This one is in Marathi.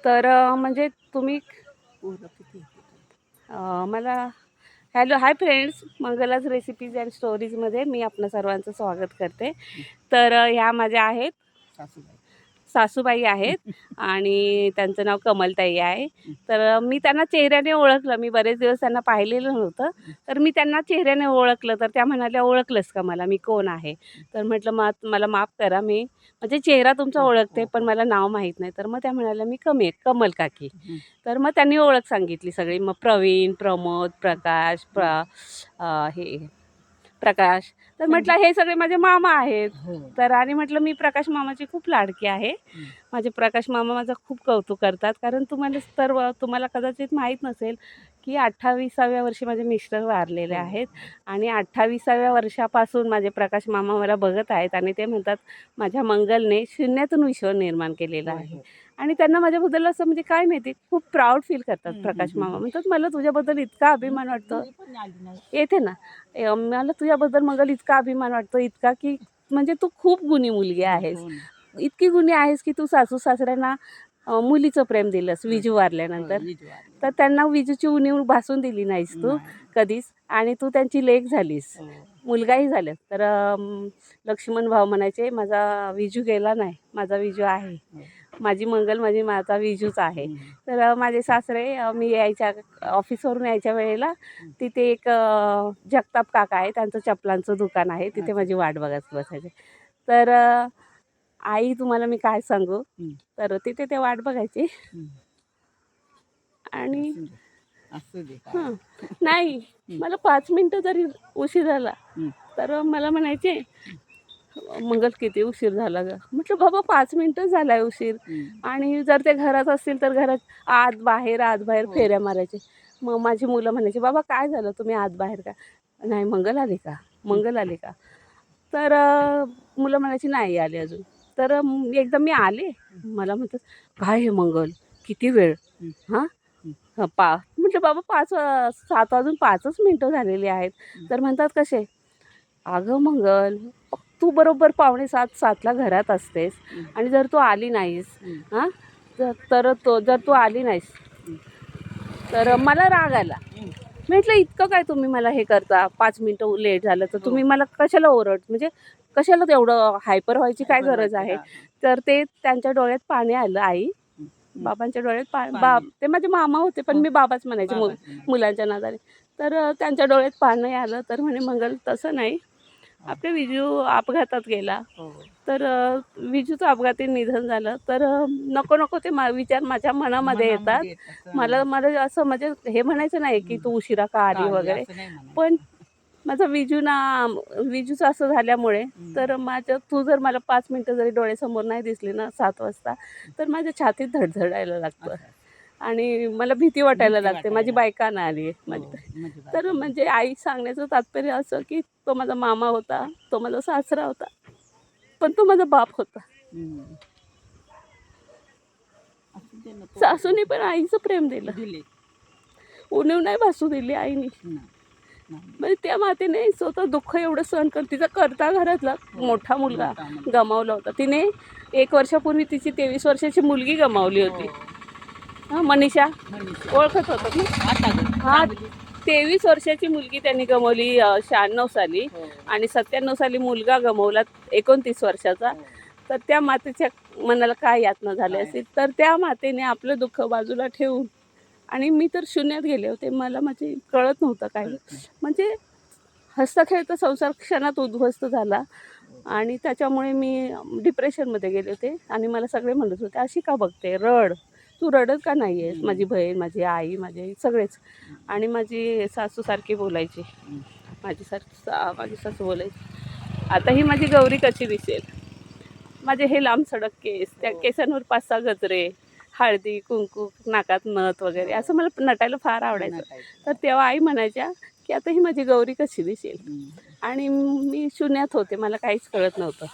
तर म्हणजे तुम्ही मला hello hi friends, Mangala's recipes and स्टोरीजमध्ये मी आपणा सर्वांचं स्वागत करते. तर ह्या माझ्या आहेत सासूबाई आहेत आणि त्यांचं नाव कमलताई आहे. तर मी त्यांना चेहऱ्याने ओळखलं, मी बरेच दिवस त्यांना पाहिलेलं नव्हतं. तर मी त्यांना चेहऱ्याने ओळखलं, तर त्या म्हणाल्या, ओळखलंस का मला, मी कोण आहे? तर म्हटलं मला माफ करा, मी म्हणजे चेहरा तुमचा ओळखते पण मला नाव माहीत नाही. तर मग त्या म्हणाल्या, मी कमल काकी. तर मग त्यांनी ओळख सांगितली सगळी, मग प्रवीण, प्रमोद, प्रकाश, हे प्रकाश. तर म्हटलं हे सगळे माझे मामा आहेत. तर आणि म्हटलं मी प्रकाश मामाची खूप लाडकी आहे. माझे प्रकाश मामा माझं खूप कौतुक करतात, कारण तुम्हाला कदाचित माहीत नसेल की 28व्या वर्षी माझे मिस्टर वारलेले आहेत आणि 28व्या वर्षापासून माझे प्रकाश मामा मला बघत आहेत आणि ते म्हणतात माझ्या मंगलने शून्यातून विश्व निर्माण केलेलं आहे. आणि त्यांना माझ्याबद्दल असं म्हणजे काय माहिती खूप प्राऊड फील करतात. प्रकाश मामा म्हणतात मला तुझ्याबद्दल इतका अभिमान वाटतो, येते ना मला तुझ्याबद्दल मंगल इतका अभिमान वाटतो, इतका की म्हणजे तू खूप गुणी मुलगी आहेस. इतकी गुणी आहेस की तू सासू सासऱ्यांना मुलीचं प्रेम दिलंस विजू वारल्यानंतर. तर त्यांना विजूची उणीव भासून दिली नाहीस तू कधीच, आणि तू त्यांची लेक झालीस, मुलगाही झाले. तर लक्ष्मण भाऊ म्हणायचे माझा विजू गेला नाही, माझा विजू आहे, माझी मंगल माझा विजूच आहे. तर माझे सासरे मी यायच्या ऑफिसवरून यायच्या वेळेला तिथे एक जगताप काका आहे, त्यांचं चपलांचं दुकान आहे, तिथे माझी वाट बघत बसायचे. तर आई तुम्हाला मी काय सांगू, तर तिथे ते वाट बघायचे आणि हां नाही, मला 5 मिनटं जरी उशीर झाला तर मला म्हणायचे मंगल किती उशीर झाला ग. म्हटलं बाबा 5 मिनटं झालाय उशीर. आणि जर ते घरात असतील तर घरात आत बाहेर फेऱ्या मारायचे. मग माझी मुलं म्हणायची बाबा काय झालं, तुम्ही आत बाहेर का नाही, मंगल आली का, मंगल आली का. तर मुलं म्हणायची नाही आले अजून. तर एकदा मी आले, मला म्हणतात काय हे मंगल किती वेळ, हां म्हटलं बाबा 7 वाजून 5च मिनटं झालेली आहेत. तर म्हणतात कसे, अगं मंगल तू बरोबर 6:45-7ला घरात असतेस आणि जर तू आली नाहीस हां जर तू आली नाहीस तर मला राग आला. म्हटलं इतकं काय तुम्ही मला हे करता, 5 मिनटं लेट झालं तर तुम्ही मला कशाला म्हणजे कशाला तेवढं हायपर व्हायची काय गरज आहे. तर ते त्यांच्या डोळ्यात पाणी आलं, आई बाबांच्या डोळ्यात ते माझे मामा होते पण मी बाबाच म्हणायचे मुलांच्या नादाने. तर त्यांच्या डोळ्यात पाणी आलं. तर म्हणे मंगल तसं नाही, आपले विजू अपघातात गेला. तर विजूचं अपघाती निधन झालं. तर नको नको ते विचार माझ्या मनामध्ये येतात. मला असं म्हणजे हे म्हणायचं नाही की तू उशिरा का आली वगैरे, पण माझा विजूचं असं झाल्यामुळे तर तू जर मला 5 मिनटं जरी डोळ्यासमोर नाही दिसली ना 7 वाजता, तर माझ्या छातीत धडधडायला लागतं आणि मला भीती वाटायला लागते. माझी बायका ना आली माझी. तर म्हणजे आई सांगण्याचं तात्पर्य असं की तो माझा मामा होता, तो माझा सासरा होता, पण तो माझा बाप होता. सासूने पण आईचं प्रेम दिलं, उणीव नाही भासू दिली आईने. म्हणजे त्या मातेने स्वतः दुःख एवढं सहन कर, तिचा करता घरातला मोठा मुलगा गमावला होता. तिने 1 वर्षापूर्वी तिची 23 वर्षाची मुलगी गमावली होती. हां मनीषा ओळखत होतात ना. हां 23 वर्षाची मुलगी त्यांनी गमावली 96 साली आणि 97 साली मुलगा गमावला 29 वर्षाचा. तर त्या मातेच्या मनाला काय यातना झाली असेल. तर त्या मातेने आपलं दुःख बाजूला ठेवून, आणि मी तर शून्यात गेले होते, मला म्हणजे कळत नव्हतं काय. म्हणजे हसता खेळता संसार क्षणात उद्ध्वस्त झाला आणि त्याच्यामुळे मी डिप्रेशनमध्ये गेले होते. आणि मला सगळे म्हणत होते अशी का बघते, रड, तू रडत का नाही आहेस. माझी बहीण, माझी आई, माझे सगळेच. आणि माझी सासू सारखी बोलायची, माझी सासू बोलायची आता ही माझी गौरी कशी दिसेल. माझे हे लांब सडक केस, त्या केसांवर 5-6 गजरे, हळदी कुंकू, नाकात नथ वगैरे, असं मला नटायला फार आवडायचं. तर तेव्हा आई म्हणायच्या की आता ही माझी गौरी कशी दिसेल. आणि मी शून्यात होते, मला काहीच कळत नव्हतं.